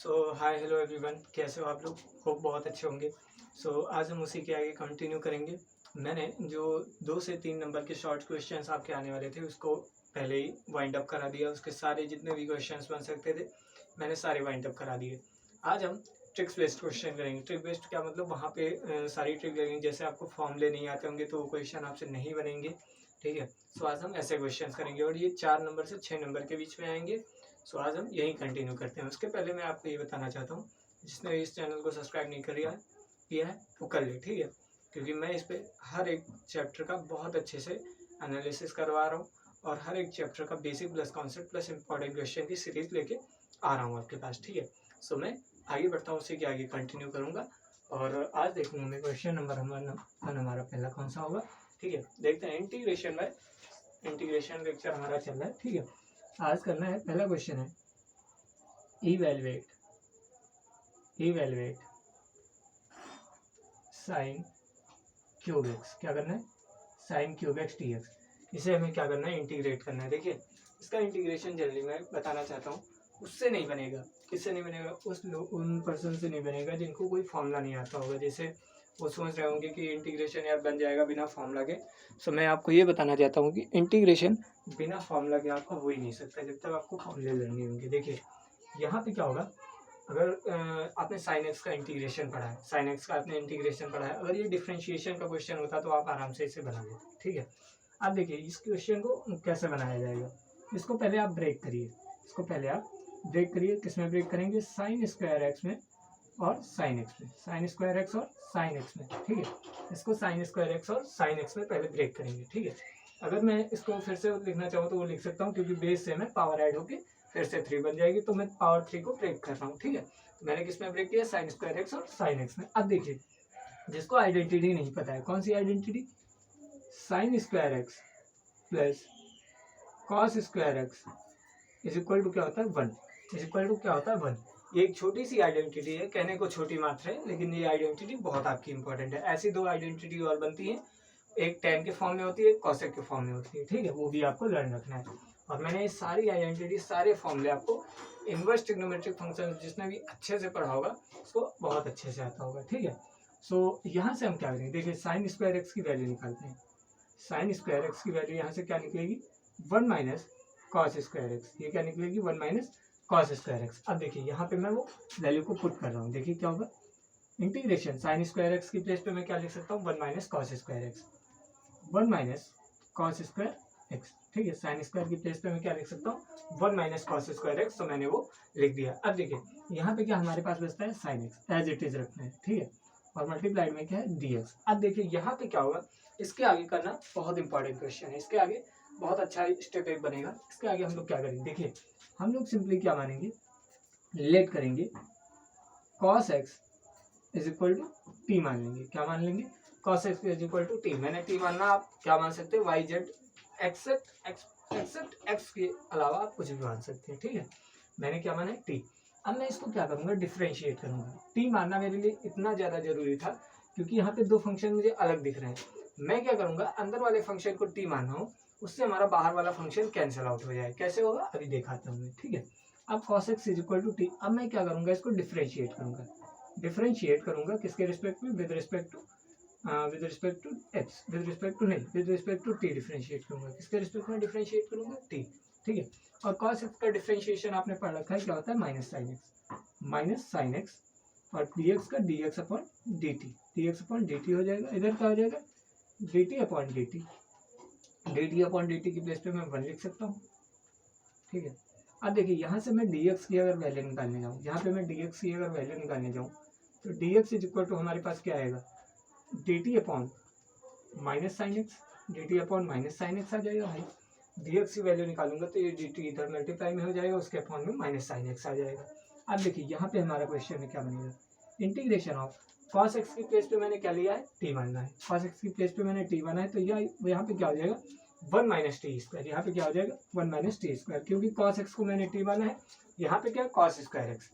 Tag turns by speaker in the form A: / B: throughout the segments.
A: Hi hello everyone, कैसे हो आप लोग? होप बहुत अच्छे होंगे। आज हम उसी के आगे कंटिन्यू करेंगे। मैंने जो 2 से 3 नंबर के शॉर्ट क्वेश्चंस आपके आने वाले थे उसको पहले ही वाइंड अप करा दिया। उसके सारे जितने भी क्वेश्चंस बन सकते थे मैंने सारे वाइंड अप करा दिए। आज हम ट्रिक्स बेस्ड क्वेश्चन करेंगे। ट्रिक बेस्ड क्या मतलब, वहाँ पे सारी ट्रिक लगेंगी। जैसे आपको फॉर्मूले नहीं आते होंगे तो वो क्वेश्चन आपसे नहीं बनेंगे, ठीक है। आज हम ऐसे क्वेश्चन करेंगे और ये 4 नंबर से 6 नंबर के बीच में आएंगे। आज हम यही कंटिन्यू करते हैं। उसके पहले मैं आपको ये बताना चाहता हूँ, जिसने इस चैनल को सब्सक्राइब नहीं किया है वो कर ले, ठीक है। क्योंकि मैं इस पे हर एक चैप्टर का बहुत अच्छे से एनालिसिस करवा रहा हूँ और हर एक चैप्टर का basic plus concept plus important question की सीरीज लेके आ रहा हूँ आपके पास, ठीक है। मैं आगे बढ़ता हूँ, उसी के आगे कंटिन्यू करूँगा और आज देखूँगा मैं क्वेश्चन नंबर हमारा पहला कौन सा होगा, ठीक है। देखते हैं इंटीग्रेशन में, इंटीग्रेशन लेक्चर हमारा चल रहा है, ठीक है। आज करना है, पहला क्वेश्चन है इवेलुएट साइन क्यूब एक्स। क्या करना है? Sine cube x D x. इसे हमें क्या करना है? इंटीग्रेट करना है। देखिए इसका इंटीग्रेशन जल्दी मैं बताना चाहता हूँ। उससे नहीं बनेगा। किससे नहीं बनेगा? उन पर्सन से नहीं बनेगा जिनको कोई फॉर्मूला नहीं आता होगा। जैसे वो सोच रहे होंगे कि इंटीग्रेशन यार बन जाएगा बिना फॉर्मूला के। मैं आपको ये बताना चाहता हूँ कि इंटीग्रेशन बिना फॉर्मूला के आपका हो ही नहीं सकता जब तक आपको फॉर्मूले लर्निंग होंगे। देखिए यहाँ पे क्या होगा, अगर आपने साइन एक्स का इंटीग्रेशन पढ़ा है, साइन एक्स का आपने इंटीग्रेशन पढ़ा है, अगर ये डिफरेंशिएशन का क्वेश्चन होता तो आप आराम से इसे बना लेते, ठीक है। अब देखिए इस क्वेश्चन को कैसे बनाया जाएगा। इसको पहले आप ब्रेक करिए, किसमें ब्रेक करेंगे? साइन स्क्वायर एक्स में और साइन एक्स में, साइन स्क्वायर एक्स और साइन एक्स में, ठीक है। इसको साइन स्क्वायर एक्स और साइन एक्स में पहले ब्रेक करेंगे, ठीक है। अगर मैं इसको फिर से लिखना चाहूँ तो वो लिख सकता हूँ, क्योंकि बेस से मैं पावर ऐड होके फिर से 3 बन जाएगी, तो मैं पावर 3 को ब्रेक कर रहा हूँ, ठीक है। तो मैंने किस में ब्रेक किया? साइन स्क्वायर एक्स और साइन एक्स में। अब देखिए जिसको आइडेंटिटी नहीं पता है, कौन सी identity? Sine square x plus cos square x is equal to क्या होता है? 1। इज इक्वल टू क्या होता है? 1। ये एक छोटी सी आइडेंटिटी है, कहने को छोटी मात्र है, लेकिन ये आइडेंटिटी बहुत आपकी इंपॉर्टेंट है। ऐसी 2 आइडेंटिटी और बनती है, एक tan के फॉर्म में होती है, कॉसेक के फॉर्म में होती है, ठीक है। वो भी आपको लर्न रखना है। और मैंने ये सारी आइडेंटिटी, सारे फॉर्मूले आपको इनवर्स ट्रिग्नोमेट्रिक फंक्शन जिसने भी अच्छे से पढ़ा होगा उसको बहुत अच्छे से आता होगा, ठीक है। यहाँ से हम क्या करेंगे? देखिए साइन स्क्वायर एक्स की वैल्यू निकालते हैं। साइन स्क्वायर एक्स की वैल्यू यहाँ से क्या निकलेगी? 1 माइनस कॉस स्क्वायर एक्स। ये क्या निकलेगी? 1 माइनस कॉस स्क्वायर एक्स। अब देखिए यहाँ पे मैं वो वैल्यू को पुट कर रहा हूँ। देखिए क्या होगा, इंटीग्रेशन साइन स्क्वायर एक्स की प्लेस पे मैं क्या लिख सकता हूँ? 1 minus cos square x, 1 minus cos square x, ठीक है। साइन स्क्वायर की प्लेस पे मैं क्या लिख सकता हूँ? 1 माइनस कॉस स्क्वायर एक्स। तो मैंने वो लिख दिया। अब देखिए यहाँ पे क्या हमारे पास बचता है? Sine x as it is रखना है, ठीक है। और मल्टीप्लाइड में क्या है? D X. अब देखिए यहाँ पे क्या होगा, इसके आगे करना बहुत इंपॉर्टेंट क्वेश्चन है। इसके आगे बहुत अच्छा स्टेप एक बनेगा। इसके आगे हम लोग क्या करेंगे? देखिए हम लोग सिंपली क्या मानेंगे? लेट करेंगे cos x is equal to T मान लेंगे। क्या मान लेंगे? cos x is equal to T. मैंने टी मानना, आप क्या मान सकते हैं? वाई जेड एक्सेप्ट एक्स के अलावा आप कुछ भी मान सकते हैं, ठीक है। मैंने क्या माना है? टी। अब मैं इसको क्या करूंगा? डिफ्रेंशिएट करूंगा। टी मानना मेरे लिए इतना ज्यादा जरूरी था क्योंकि यहाँ पे 2 फंक्शन मुझे अलग दिख रहे हैं। मैं क्या करूंगा? अंदर वाले फंक्शन को टी मान रहा हूँ, उससे हमारा बाहर वाला फंक्शन कैंसिल आउट हो जाए। कैसे होगा अभी दिखाता हूँ मैं, ठीक है। अब cos x is equal to T. अब मैं क्या करूंगा? इसको डिफ्रेंशिएट करूंगा किसके रिस्पेक्ट में? With respect to x, with respect to T differentiate करूंगा। किसके रिस्पेक्ट में डिफरेंशिएट करूंगा? टी, ठीक है। और cos x का डिफरेंशिएशन आपने पढ़ रखा है, क्या होता है? माइनस साइन एक्स और dx का dx अपॉन dt हो जाएगा। इधर क्या हो जाएगा? dt अपॉन dt की प्लेस पे मैं 1 लिख सकता हूँ, ठीक है। अब देखिए यहाँ से मैं dx की अगर वैल्यू निकालने जाऊँ, तो dx इज इक्वल टू हमारे पास क्या आएगा? dt upon minus sine x आ जाएगा भाई। dx की वैल्यू निकालूंगा तो ये dt इधर मल्टीप्लाई में हो जाएगा, उसके अपॉन में माइनस साइन एक्स आ जाएगा। अब देखिए यहाँ पे हमारा क्वेश्चन में क्या बनेगा? इंटीग्रेशन ऑफ cos x की प्लेस पे मैंने क्या लिया है? t मानना है। cos x की प्लेस पे मैंने t माना है, तो यहाँ पे क्या हो जाएगा? 1 माइनस टी स्क्वायर। यहाँ पे क्या हो जाएगा? 1 माइनस टी स्क्वायर, क्योंकि cos x को मैंने t माना है। यहाँ पे क्या? cos स्क्वायर एक्स,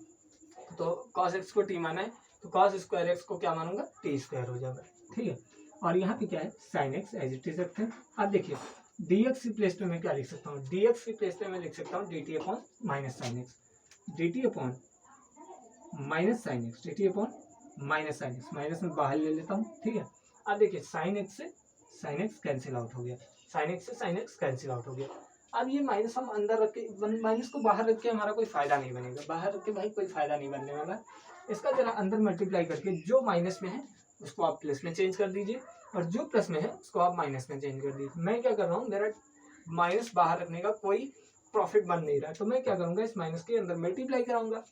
A: तो cos x को t माना है, तो cos स्क्वायर एक्स को क्या मानूंगा? टी स्क्वायर हो जाएगा, ठीक है। और यहाँ पे क्या है? Sine x as it is रखते हैं। अब देखिए dx की प्लेस पे मैं क्या लिख सकता हूँ? dx की प्लेस पे मैं लिख सकता हूँ dt upon minus sine x, dt upon minus sine x, D T upon minus sine x, minus में बाहर ले लेता हूँ, ठीक है। अब देखिए साइन एक्स से साइन एक्स कैंसिल आउट हो गया, साइन एक्स से साइन एक्स कैंसिल आउट हो गया। अब ये माइनस हम अंदर रख के, माइनस को बाहर रख के हमारा कोई फायदा नहीं बनेगा, बाहर रख के भाई कोई फायदा नहीं बनने वाला। इसका जरा अंदर मल्टीप्लाई करके जो माइनस में है उसको आप प्लस में चेंज कर दीजिए, और जो प्लस में है उसको आप माइनस में चेंज कर दीजिए। मैं क्या कर रहा हूँ, मेरा माइनस बाहर रखने का कोई प्रॉफिट बन नहीं रहा है, तो मैं क्या करूँगा, इस माइनस के अंदर मल्टीप्लाई कराऊंगा।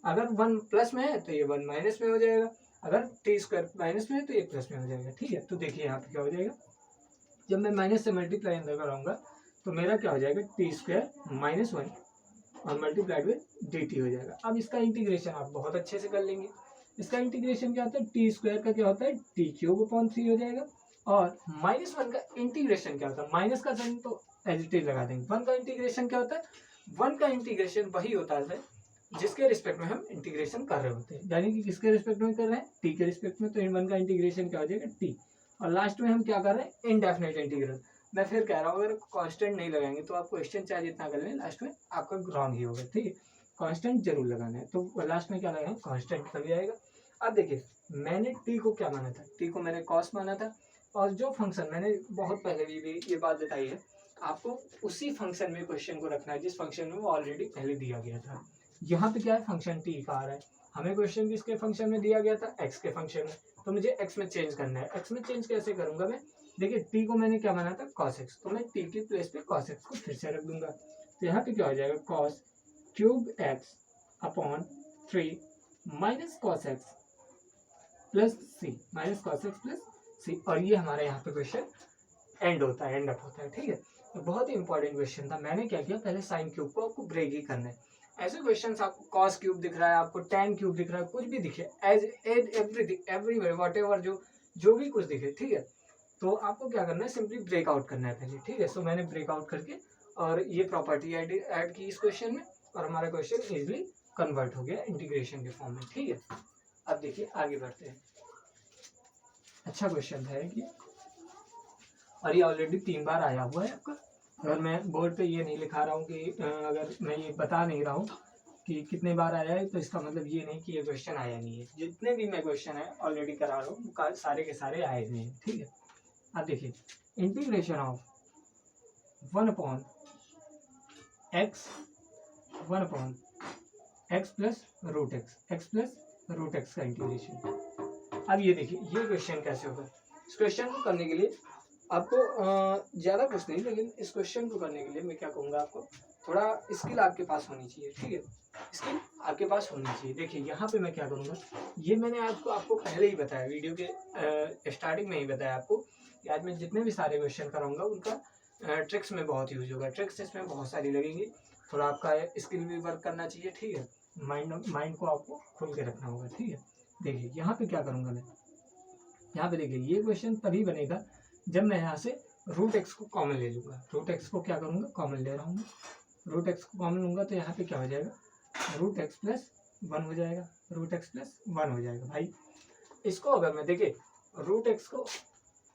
A: अगर 1 प्लस में है तो ये 1 माइनस में हो जाएगा, अगर टी स्क्वायर माइनस में है तो ये प्लस में हो जाएगा, ठीक है। तो देखिए यहाँ पे क्या हो जाएगा, जब मैं माइनस से मल्टीप्लाई अंदर कराऊंगा तो मेरा क्या हो जाएगा, टी स्क्वायर माइनस 1 और मल्टीप्लाइड विद डी टी हो जाएगा। अब इसका इंटीग्रेशन आप बहुत अच्छे से कर लेंगे। इसका इंटीग्रेशन क्या होता है, टी स्क्वायर का क्या होता है, टी क्यूब अपॉन 3 हो जाएगा। और माइनस 1 का इंटीग्रेशन क्या होता है, माइनस का साइन तो एडिटिव लगा देंगे। 1 का इंटीग्रेशन क्या होता है, 1 का इंटीग्रेशन वही होता है जिसके रिस्पेक्ट में हम इंटीग्रेशन कर रहे होते हैं, यानी कि किसके रिस्पेक्ट में कर रहे हैं, टी के रिस्पेक्ट में। तो इन 1 का इंटीग्रेशन क्या हो जाएगा, टी। और लास्ट में हम क्या कर रहे हैं, इनडेफिनेट इंटीग्रल। मैं फिर कह रहा हूँ, अगर कांस्टेंट नहीं लगाएंगे तो आप क्वेश्चन चाहे जितना कर लें लास्ट में आपका रॉन्ग ही होगा, ठीक है। कांस्टेंट जरूर लगाना है, तो लास्ट में क्या लगाएंगे, कांस्टेंट तभी आएगा। अब देखिए मैंने टी को क्या माना था, टी को मैंने कॉस माना था, और जो फंक्शन मैंने बहुत पहले भी ये बात बताई है, आपको उसी फंक्शन में क्वेश्चन को रखना है जिस फंक्शन में वो ऑलरेडी पहले दिया गया था। यहाँ पे क्या है, फंक्शन टी का आ रहा है, हमें क्वेश्चन किसके फंक्शन में दिया गया था, एक्स के फंक्शन में, तो मुझे एक्स में चेंज करना है। एक्स में चेंज कैसे करूंगा मैं, देखिए टी को मैंने क्या माना था, कॉस एक्स, तो मैं टी की प्लेस पे कॉस एक्स को फिर से रख दूंगा। तो यहाँ पे क्या हो जाएगा, cos cube x upon 3 minus cos x plus c, minus cos x plus c. और ये हमारे यहाँ पे क्वेश्चन एंड होता है, एंड अप होता है, ठीक है। तो बहुत ही इंपॉर्टेंट क्वेश्चन था। मैंने क्या किया, पहले साइन क्यूब को आपको ब्रेक ही करना है। ऐसे क्वेश्चंस आपको कॉस क्यूब दिख रहा है, आपको tan क्यूब दिख रहा है, कुछ भी दिखे, एज एवरीथिंग एवरीवेयर व्हाटएवर जो भी कुछ दिखे, ठीक है, तो आपको क्या करना है, सिंपली ब्रेकआउट करना है पहले, ठीक है। सो मैंने ब्रेकआउट करके और ये प्रॉपर्टी ऐड की इस क्वेश्चन में, और हमारा क्वेश्चन इजिली कन्वर्ट हो गया इंटीग्रेशन के फॉर्म में, ठीक है। अब देखिए आगे बढ़ते हैं। अच्छा क्वेश्चन था कि, और ये ऑलरेडी 3 बार आया हुआ है आपका। अगर मैं बोर्ड पे ये नहीं लिखा रहा हूँ कि अगर मैं ये बता नहीं रहा हूँ कि कितने बार आया है, तो इसका मतलब ये नहीं कि ये क्वेश्चन आया नहीं है। जितने भी मैं क्वेश्चन है ऑलरेडी करा रहा हूँ सारे के सारे आए हुए हैं, ठीक है। अब देखिए integration of 1 upon x plus root x का इंटीग्रेशन। अब ये देखिए ये क्वेश्चन कैसे होगा। इस क्वेश्चन को करने के लिए आपको ज़्यादा कुछ नहीं, लेकिन इस क्वेश्चन को करने के लिए मैं क्या कहूँगा, आपको थोड़ा स्किल आपके पास होनी चाहिए, ठीक है। स्किल आपके पास होनी चाहिए। देखिए यहाँ पे मैं क्या करूँगा, ये मैंने आपको पहले ही बताया, वीडियो के स्टार्टिंग में ही बताया आपको कि आज मैं जितने भी सारे क्वेश्चन कराऊंगा उनका ट्रिक्स में बहुत यूज होगा। ट्रिक्स इसमें बहुत सारी लगेंगी, थोड़ा आपका स्किल भी वर्क करना चाहिए, ठीक है। माइंड को आपको खोल के रखना होगा, ठीक है। देखिए यहाँ पे क्या करूँगा मैं, यहाँ पे देखिए ये क्वेश्चन तभी बनेगा जब मैं यहाँ से रूट एक्स को कॉमन ले लूँगा। रूट एक्स को क्या करूँगा, कॉमन ले रहा हूँ, रूट एक्स को कॉमन लूँगा तो यहाँ पे क्या हो जाएगा, रूट एक्स प्लस 1 हो जाएगा, रूट एक्स प्लस 1 हो जाएगा। भाई इसको अगर मैं देखिए रूट एक्स को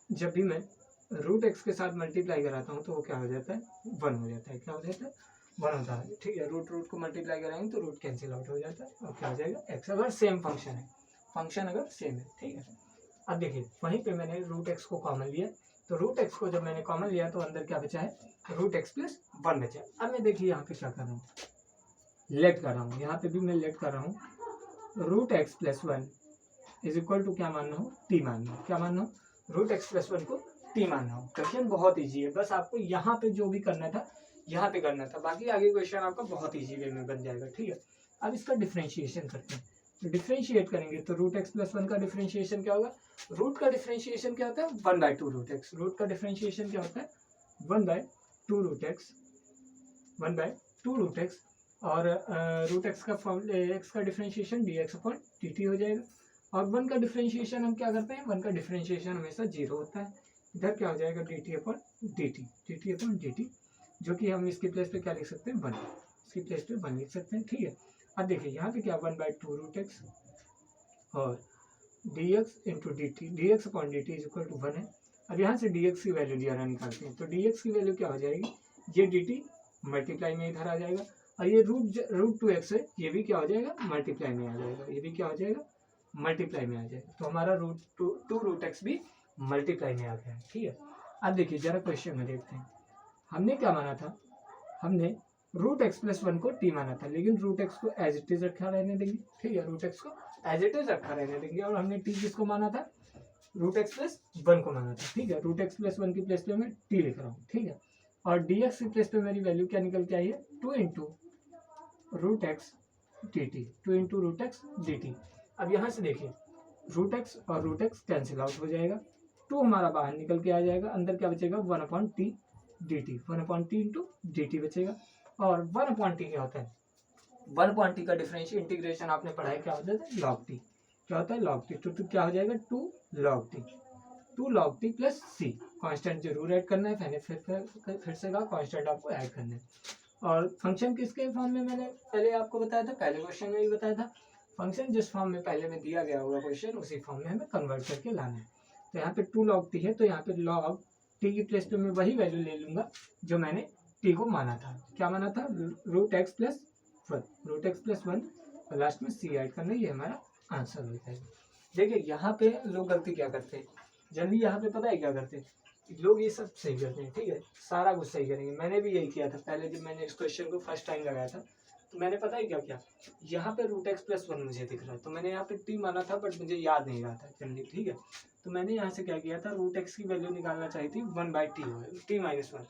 A: जब भी मैं रूट एक्स के साथ मल्टीप्लाई कराता हूँ तो वो क्या हो जाता है, 1 हो जाता है। क्या हो जाता है, 1 होता है, ठीक है। रूट को मल्टीप्लाई कराएंगे तो रूट कैंसिल आउट हो जाता है, और क्या हो जाएगा, एक्स, अगर सेम फंक्शन है, फंक्शन अगर सेम है, ठीक है। अब देखिए वहीं पे मैंने रूट एक्स को कॉमन लिया, तो रूट एक्स को जब मैंने कॉमन लिया तो अंदर क्या बचा है, रूट एक्स प्लस 1 बचा। अब मैं देखिए यहाँ पे क्या कर रहा हूँ, लेट कर रहा हूँ, यहाँ पे भी मैं लेट कर रहा हूँ, root x plus 1 is equal to क्या मानना हो, टी मानना हो। क्या मानना हो, रूट एक्स प्लस 1 को टी मानना हो। क्वेश्चन बहुत ईजी है, बस आपको यहाँ पे जो भी करना था यहाँ पे करना था, बाकी आगे क्वेश्चन आपका बहुत ईजी वे में बन जाएगा, ठीक है। अब इसका डिफ्रेंशिएशन करते हैं, तो डिफ्रेंशिएट करेंगे तो रूट एक्स प्लस 1 का डिफ्रेंशिएशन क्या होगा, रूट का डिफ्रेंशिएशन क्या होता है, 1/2 रूट एक्स। रूट का डिफ्रेंशिएशन क्या होता है, 1/2 रूट एक्स, 1/2 रूट एक्स। और रूट एक्स का एक्स का differentiation D X upon D T हो जाएगा। और 1 का डिफ्रेंशिएशन हम क्या करते हैं, 1 का डिफ्रेंशिएशन हमेशा 0 होता है। इधर क्या हो जाएगा, D T upon D T, जो कि हम इसकी प्लेस पे क्या लिख सकते हैं, 1, इसकी प्लेस पे 1 लिख सकते हैं, ठीक है। अब देखिए यहाँ पे क्या 1/2 रूट एक्स और D X into D T, D X upon D T is equal to 1 है। अब यहाँ से डी एक्स की वैल्यू निकालते हैं, तो डी एक्स की वैल्यू क्या हो जाएगी, ये डी टी मल्टीप्लाई में इधर आ जाएगा, और ये रूट 2x है, ये भी क्या हो जाएगा, मल्टीप्लाई में आ जाएगा, ये भी क्या हो जाएगा, मल्टीप्लाई में आ जाएगा। तो हमारा टू रूट एक्स भी मल्टीप्लाई में आ गया, ठीक है। अब देखिए जरा क्वेश्चन में देखते हैं, हमने क्या माना था, हमने रूट एक्स प्लस 1 को टी माना था, लेकिन रूट एक्स को एज इट इज रखा रहने देंगे, ठीक है, रूट एक्स को एज इट इज रखा रहने देंगे। और हमने टी किसको माना था, रूट एक्स प्लस 1 को माना था, ठीक है। रूट एक्स प्लस 1 की प्लेस पे मैं टी लिख रहा हूँ, ठीक है। और डी एक्स की प्लेस पे मेरी वैल्यू क्या निकल के आई है, 2 into root x D T, 2 into root x D T. अब यहाँ से देखिए रूट एक्स और रूट एक्स कैंसिल आउट हो जाएगा, 2 हमारा बाहर निकल के आ जाएगा, अंदर क्या बचेगा, 1/t dt, 1/t into D T बचेगा। और 1/t क्या होता है, 1/t का डिफरेंशियल इंटीग्रेशन आपने पढ़ा है, क्या होता है, log t, क्या होता है log t। तो क्या हो जाएगा 2 log t, 2 log t plus c, constant जरूर ऐड करना है, मैंने फिर से कहा कांस्टेंट आपको ऐड करना है। और फंक्शन किसके फॉर्म में मैंने पहले आपको बताया था, पहले क्वेश्चन में भी बताया था, फंक्शन जिस फॉर्म में पहले में दिया गया होगा क्वेश्चन, उसी फॉर्म में हमें कन्वर्ट करके लाना है। तो यहाँ पे 2 log t है, तो यहाँ पे log t की प्लेस पे मैं वही वैल्यू ले लूंगा जो मैंने t को माना था, क्या माना था, root x plus 1, root x plus 1, और लास्ट में c ऐड करना, ये हमारा आंसर होता है। देखिए यहाँ पे लोग गलती क्या करते हैं, जल्दी यहाँ पे पता है क्या करते हैं लोग, ये सब सही करते हैं, ठीक है, सारा कुछ सही करेंगे। मैंने भी यही किया था पहले, जब मैंने इस क्वेश्चन को फर्स्ट टाइम लगाया था, तो मैंने पता है क्या किया, यहाँ पे रूट एक्स प्लस 1 मुझे दिख रहा है, तो मैंने यहाँ पे टी माना था, बट मुझे याद नहीं रहा था जल्दी, ठीक है। तो मैंने यहाँ से क्या किया था, रूट एक्स की वैल्यू निकालना चाहिए थी 1/t हो, टी माइनस वन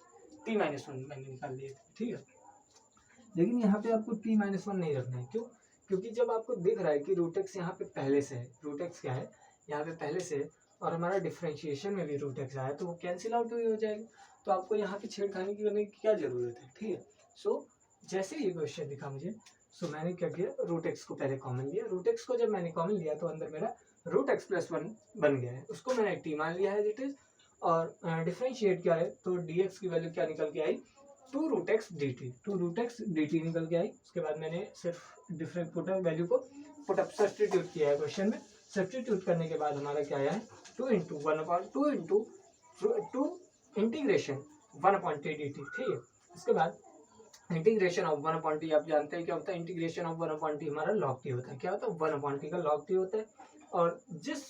A: मैंने निकाल लिया था, ठीक है। लेकिन यहाँ पे आपको t-1 नहीं रखना है, क्यों, क्योंकि जब आपको दिख रहा है कि रूट एक्स यहाँ पे पहले से है, रूट एक्स क्या है यहाँ पे पहले से है, और हमारा डिफरेंशिएशन में भी रूट एक्स आया, तो वो कैंसिल आउट हो जाएगा, तो आपको यहाँ पे छेड़खानी करने की क्या जरूरत है, ठीक है। सो जैसे ये क्वेश्चन दिखा मुझे, सो मैंने क्या किया, रूट एक्स को पहले कॉमन लिया, रूट एक्स को जब मैंने कॉमन लिया तो अंदर मेरा रूट एक्स प्लस 1 बन गया है, उसको मैंने टी मान लिया है इट इज। और डिफरेंशिएट क्या है, तो डी एक्स की वैल्यू क्या निकल के आई, 2 root x D T, 2 root x D T निकल के आई। उसके बाद मैंने सिर्फ डिफरेंट पुटअप वैल्यू को पुटअप सब्स्टिट्यूट किया है क्वेश्चन में, सब्स्टिट्यूट करने के बाद हमारा क्या आया है, 2 into 1/2 into 2 integration 1/t dt, ठीक है। उसके बाद इंटीग्रेशन ऑफ 1/t, आप जानते हैं क्या होता है, इंटीग्रेशन ऑफ 1/t हमारा log t होता है, क्या होता है, 1/t का log t होता है। और जिस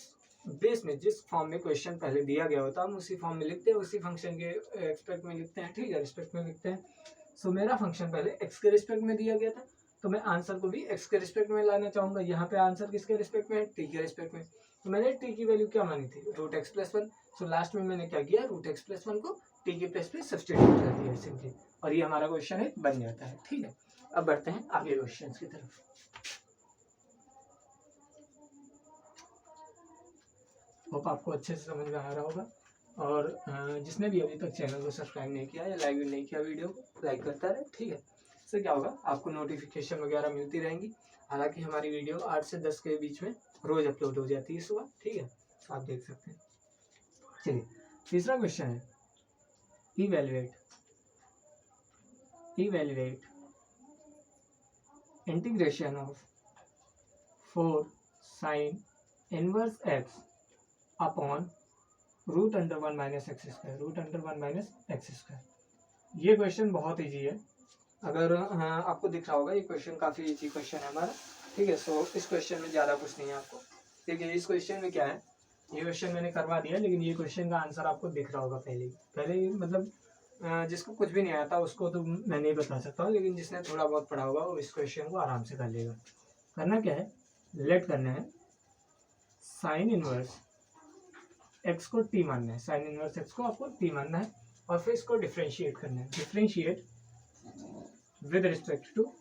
A: बेस में, जिस फॉर्म में क्वेश्चन पहले दिया गया होता है, हम उसी फॉर्म में लिखते हैं, उसी फंक्शन के रिस्पेक्ट में लिखते हैं, ठीक है, रिस्पेक्ट में लिखते हैं। सो मेरा फंक्शन पहले x के रिस्पेक्ट में दिया गया था, तो मैं आंसर को भी x के रिस्पेक्ट में लाना चाहूंगा। यहाँ पे आंसर किसके रिस्पेक्ट में है, t के रिस्पेक्ट में। तो मैंने t की वैल्यू क्या मानी थी, root x plus 1। So last में मैंने क्या किया, रूट एक्स प्लस 1 को t के प्लेस पे सब्स्टिट्यूट कर दिया सिंपली, और ये हमारा क्वेश्चन एक बन जाता है, ठीक है। अब बढ़ते हैं आगे क्वेश्चन की तरफ। होप आपको अच्छे से समझ में आ रहा होगा, और जिसने भी अभी तक चैनल को सब्सक्राइब नहीं किया या लाइक भी नहीं किया, वीडियो को लाइक करता रहे, ठीक है। इससे क्या होगा, आपको नोटिफिकेशन वगैरह मिलती रहेंगी। हालांकि हमारी वीडियो 8 से 10 के बीच में रोज अपलोड हो जाती है सुबह, ठीक है, आप देख सकते हैं। चलिए तीसरा क्वेश्चन है, evaluate integration of 4 sin inverse x upon √1 minus x square, √1 minus x square. ये क्वेश्चन बहुत ईजी है, अगर आपको दिख रहा होगा, ये क्वेश्चन काफ़ी ईजी क्वेश्चन है हमारा, ठीक है। सो इस क्वेश्चन में ज़्यादा कुछ नहीं है आपको, देखिए इस क्वेश्चन में क्या है, ये क्वेश्चन मैंने करवा दिया, लेकिन ये क्वेश्चन का आंसर आपको दिख रहा होगा पहले मतलब जिसको कुछ भी नहीं आता उसको तो मैं नहीं बता सकता हूँ, लेकिन जिसने थोड़ा बहुत पढ़ा होगा वो इस क्वेश्चन को आराम से कर लेगा। करना क्या है, लेट करना है साइन इनवर्स एक्स को टी मानना है, साइन इनवर्स एक्स को आपको टी मानना है, और फिर इसको डिफ्रेंशिएट करना है, differentiate with respect to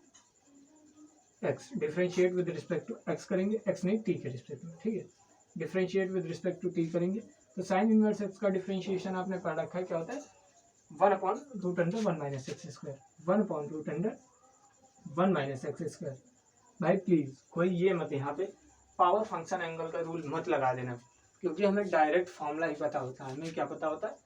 A: x, differentiate with respect to x करेंगे, एक्स नहीं टी के रिस्पेक्ट में, ठीक है। Differentiate with respect to T करेंगे, तो साइन इनवर्स एक्स का डिफ्रेंशिएशन आपने पढ़ रखा है, क्या होता है, 1/√1 minus x square, 1/√1 minus x square. भाई प्लीज कोई ये मत यहाँ पे पावर फंक्शन एंगल का रूल मत लगा देना, क्योंकि हमें डायरेक्ट फॉर्मूला ही पता होता है। हमें क्या पता होता है,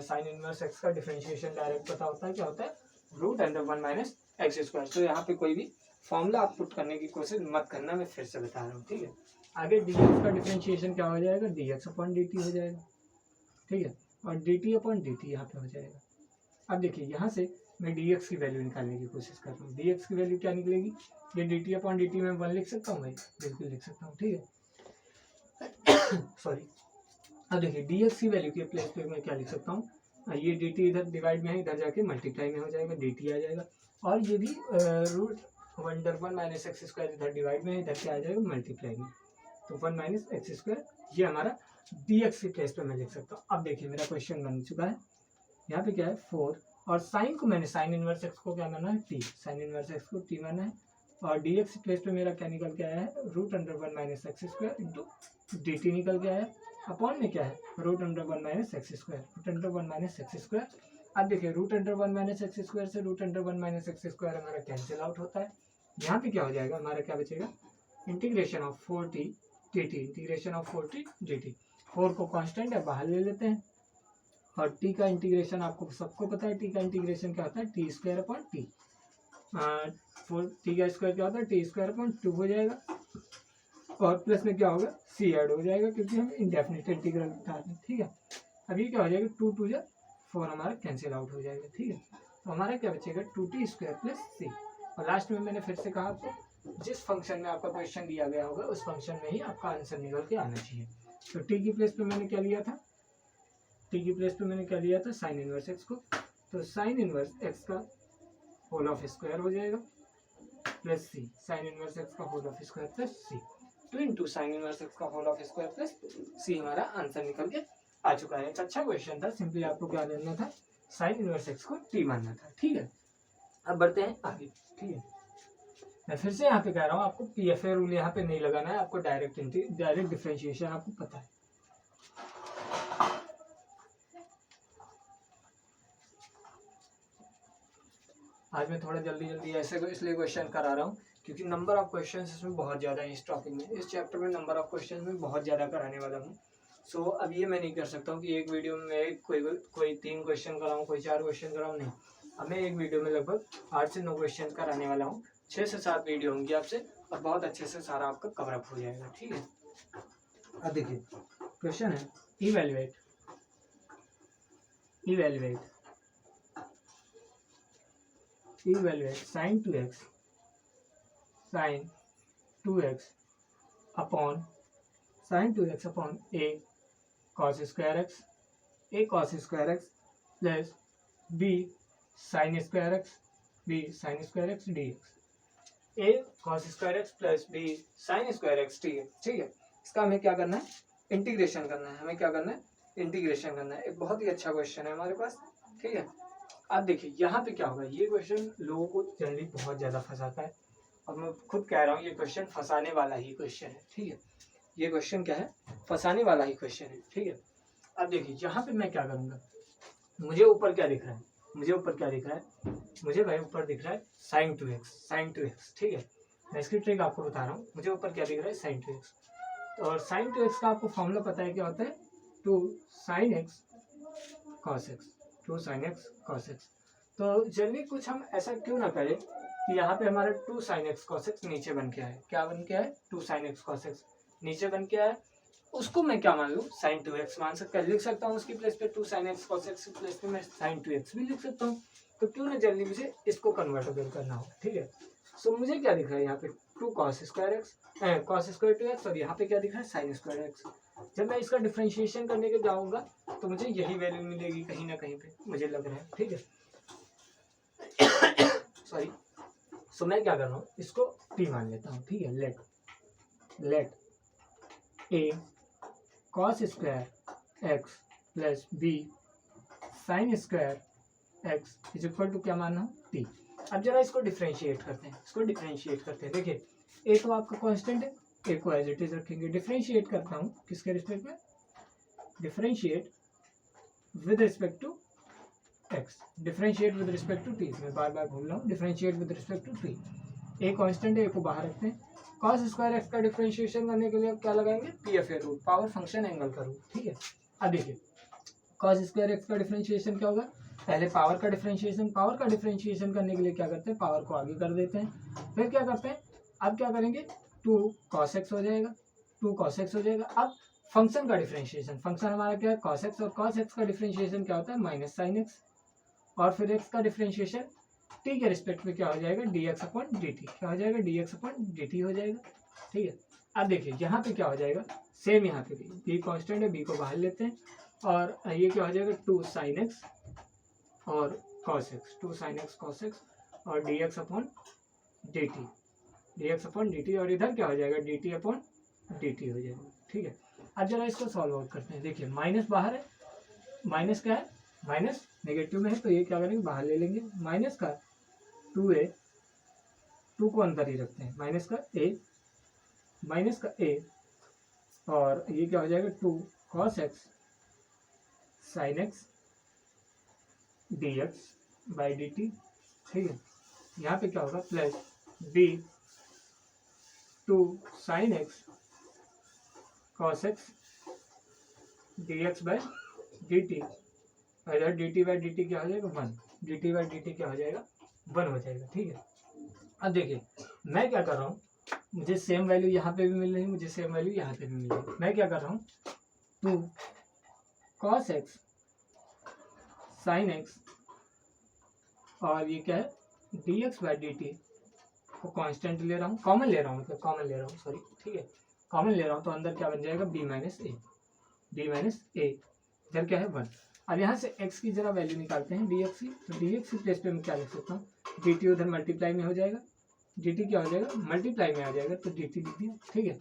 A: साइन इनवर्स एक्स का डिफरेंशिएशन डायरेक्ट पता होता है, क्या होता है, √1 माइनस एक्स स्क्वायर। तो यहाँ पे कोई भी फॉर्मूला आप पुट करने की कोशिश मत करना, मैं फिर से बता रहा हूँ, ठीक है। आगे डी एक्स का डिफरेंशिएशन क्या हो जाएगा, dx/dt हो जाएगा, ठीक है, और dt/dt यहाँ पे हो जाएगा। अब देखिए यहाँ से मैं dx की वैल्यू निकालने की कोशिश कर रहा हूँ। dx की वैल्यू क्या निकलेगी, ये dt अपॉन dt में 1 लिख सकता हूँ भाई, बिल्कुल लिख सकता हूँ, ठीक है। सॉरी, अब देखिए dx की वैल्यू के प्लेस पे मैं क्या लिख सकता हूँ, ये dt इधर डिवाइड में है, इधर जाके मल्टीप्लाई में हो जाएगा, dt आ जाएगा, और ये भी रूट 1/1 माइनस एक्स स्क्वायर इधर डिवाइड में है, इधर क्या आ जाएगा मल्टीप्लाई में, तो 1 माइनस एक्स स्क्वायर, ये हमारा dx की प्लेस पे मैं लिख सकता हूँ। अब देखिए मेरा क्वेश्चन बन चुका है, यहाँ पे क्या है 4, और साइन को मैंने साइन इनवर्स एक्स को क्या माना है t, साइन इनवर्स एक्स को t माना है, और dx की प्लेस पे मेरा क्या निकल के आया है, root under 1 minus x square into dt निकल के आया है, अपॉन में क्या है root under 1 minus x square, root under 1 minus x square. अब देखिए root under 1 minus x square से root under 1 minus x square हमारा कैंसिल आउट होता है, यहाँ पे क्या हो जाएगा हमारा, क्या बचेगा, integration of 4t dt, integration of 4t dt, 4 को कांस्टेंट है बाहर ले लेते हैं, और t का इंटीग्रेशन आपको सबको पता है, t का इंटीग्रेशन क्या होता है, T square upon T, 4t का स्क्वायर क्या होता है, टी स्क्वायर अपॉन 2 हो जाएगा, और प्लस में क्या होगा, c ऐड हो जाएगा, क्योंकि हम इंडेफिनिट इंटीग्रल बता रहे हैं, ठीक है। अभी क्या हो जाएगा, 2 2 जा 4 हमारा कैंसिल आउट हो जाएगा, ठीक है। तो हमारा क्या बचेगा 2t स्क्वायर प्लस c, और लास्ट में मैंने फिर से कहा आपको जिस फंक्शन में आपका क्वेश्चन दिया गया होगा उस फंक्शन में ही आपका आंसर निकल के आना चाहिए। तो t की प्लेस पे मैंने क्या लिया था, t की प्लेस पे मैंने क्या लिया था, साइन इनवर्स एक्स को, तो साइन इनवर्स एक्स का होल ऑफ स्क्वायर हो जाएगा plus c, sine inverse x का whole of square plus c, तो इंटू साइन इनवर्स एक्स का whole of square plus c, हमारा आंसर निकल के आ चुका है। एक अच्छा क्वेश्चन था, सिंपली आपको क्या लेना था, साइन इनवर्स एक्स को t मानना था, ठीक है। अब बढ़ते हैं आगे, ठीक है। मैं फिर से यहाँ पे कह रहा हूँ, आपको PFA रूल यहाँ पे नहीं लगाना है, आपको डायरेक्ट डिफरेंशिएशन आपको पता है। आज मैं थोड़ा जल्दी जल्दी ऐसे इसलिए क्वेश्चन करा रहा हूँ क्योंकि नंबर ऑफ क्वेश्चन इसमें बहुत ज़्यादा है, इस टॉपिक में, इस चैप्टर में नंबर ऑफ क्वेश्चन में बहुत ज़्यादा कराने वाला हूँ। सो अब ये मैं नहीं कर सकता हूँ कि एक वीडियो में कोई 3 क्वेश्चन कराऊँ, कोई 4 क्वेश्चन कराऊँ, नहीं। अब मैं एक वीडियो में लगभग 8 से 9 क्वेश्चन कराने वाला हूँ, 6 से 7 वीडियो होंगी आपसे, और बहुत अच्छे से सारा आपका कवरअप हो जाएगा, ठीक है। अब देखिए क्वेश्चन है, evaluate sin 2x upon a cos square x plus b sin square x dx, a cos square x plus b sin square x dx, ठीक है। इसका हमें क्या करना है, इंटीग्रेशन करना है, हमें क्या करना है, इंटीग्रेशन करना है। एक बहुत ही अच्छा क्वेश्चन है हमारे पास, ठीक है। अब देखिए यहाँ पे क्या होगा, ये क्वेश्चन लोगों को जनरली बहुत ज़्यादा फंसाता है, और मैं खुद कह रहा हूँ ये क्वेश्चन फंसाने वाला ही क्वेश्चन है, ठीक है। ये क्वेश्चन क्या है, फंसाने वाला ही क्वेश्चन है, ठीक है। अब देखिए यहाँ पे मैं क्या करूँगा, मुझे ऊपर क्या दिख रहा है, मुझे भाई ऊपर दिख रहा है sin 2x, ठीक है। मैं इसकी ट्रिक आपको बता रहा हूँ, मुझे ऊपर क्या दिख रहा है, sin 2x, और sin 2x का आपको फॉर्मूला पता है क्या होता है, 2 sin x cos x। तो जनरली कुछ हम ऐसा क्यों ना करें कि यहाँ पे हमारा 2 sin x cos x नीचे बन के आए, क्या बन के आए, 2 sin x cos x नीचे बन के आए, उसको मैं क्या मान लूँ, sin 2x मान सकता लिख सकता हूँ, उसकी प्लेस पे 2 sin x cos x की प्लेस पे मैं sin 2x भी लिख सकता हूँ, तो क्यों ना जल्दी मुझे इसको कन्वर्टेबल करना हो, ठीक है। सो मुझे क्या दिख रहा है यहाँ पे 2 cos square 2x, और यहाँ पे क्या दिख रहा है sin square x। जब मैं इसका डिफरेंशिएशन करने के जाऊंगा तो मुझे यही वैल्यू मिलेगी कहीं ना कहीं पे, मुझे लग रहा है, ठीक है। सॉरी, सो मैं क्या कर रहा हूँ, इसको t मान लेता हूँ, ठीक है। Let a cos square x plus b sin square x is equal to क्या मानना हूँ, t। अब जरा इसको डिफरेंशिएट करते हैं, देखिए a तो आपका कांस्टेंट है, a को एज इट इज रखेंगे, डिफरेंशिएट करता हूँ किसके रिस्पेक्ट में, differentiate with respect to x, differentiate with respect to t, मैं बार बार भूल रहा हूँ, differentiate with respect to t, a constant है, a को बाहर रखते हैं। cos स्क्वायर x का डिफरेंशिएशन करने के लिए क्या लगाएंगे, PFA rule, power function angle का रूल, ठीक है। अब देखिए cos स्क्वायर x का डिफरेंशिएशन क्या होगा, पहले पावर का डिफरेंशिएशन करने के लिए क्या करते हैं, पावर को आगे कर देते हैं, फिर क्या करते हैं, अब क्या करेंगे, 2 cos x हो जाएगा। अब फंक्शन का डिफरेंशिएशन, फंक्शन हमारा क्या है cos x, और cos x का डिफरेंशिएशन क्या होता है, माइनस sin x, और फिर एक्स का डिफ्रेंशिएशन टी के रिस्पेक्ट में क्या हो जाएगा, D X upon D T, क्या हो जाएगा, D X upon D T हो जाएगा। ठीक है, अब देखिए यहाँ पे क्या हो जाएगा, सेम यहाँ पे भी बी कॉन्स्टेंट है, बी को बाहर लेते हैं और ये क्या हो जाएगा, 2 sin x और cos x, 2 sin x cos x और D X upon D T, D X upon D T, और इधर क्या हो जाएगा, D T upon D T हो जाएगा। ठीक है, अब जरा इसको सॉल्व आउट करते हैं। देखिए माइनस बाहर है, माइनस क्या है, माइनस नेगेटिव में है, तो ये क्या करेंगे, बाहर ले लेंगे। माइनस का 2a, 2 को अंदर ही रखते हैं, माइनस का a, माइनस का a, और ये क्या हो जाएगा, 2 cos x sin x dx by D t. ठीक है, यहाँ पे क्या होगा, plus b 2 sin x cos x dx by D T, और इधर D T by D T क्या हो जाएगा, 1, D T by D T क्या हो जाएगा, 1 हो जाएगा। ठीक है, अब देखिए मैं क्या कर रहा हूँ, मुझे सेम वैल्यू यहाँ पे भी मिल रही है, मुझे सेम वैल्यू यहाँ पे भी मिल रही है। मैं क्या कर रहा हूँ, 2 cos x sin x और ये क्या है, dx बाई डी टी को कांस्टेंट ले रहा हूँ, कॉमन ले रहा हूँ, मतलब कॉमन ले रहा हूँ, सॉरी। ठीक है, कॉमन ले रहा हूँ, तो अंदर क्या बन जाएगा, b माइनस ए, b माइनस ए, इधर क्या है 1। अब यहाँ से x की जरा वैल्यू निकालते हैं, dx की, तो dx की प्लेस पे मैं क्या लिख सकता हूँ, dt उधर मल्टीप्लाई में हो जाएगा, dt क्या हो जाएगा, मल्टीप्लाई में आ जाएगा, तो dt लिख दिया। ठीक है,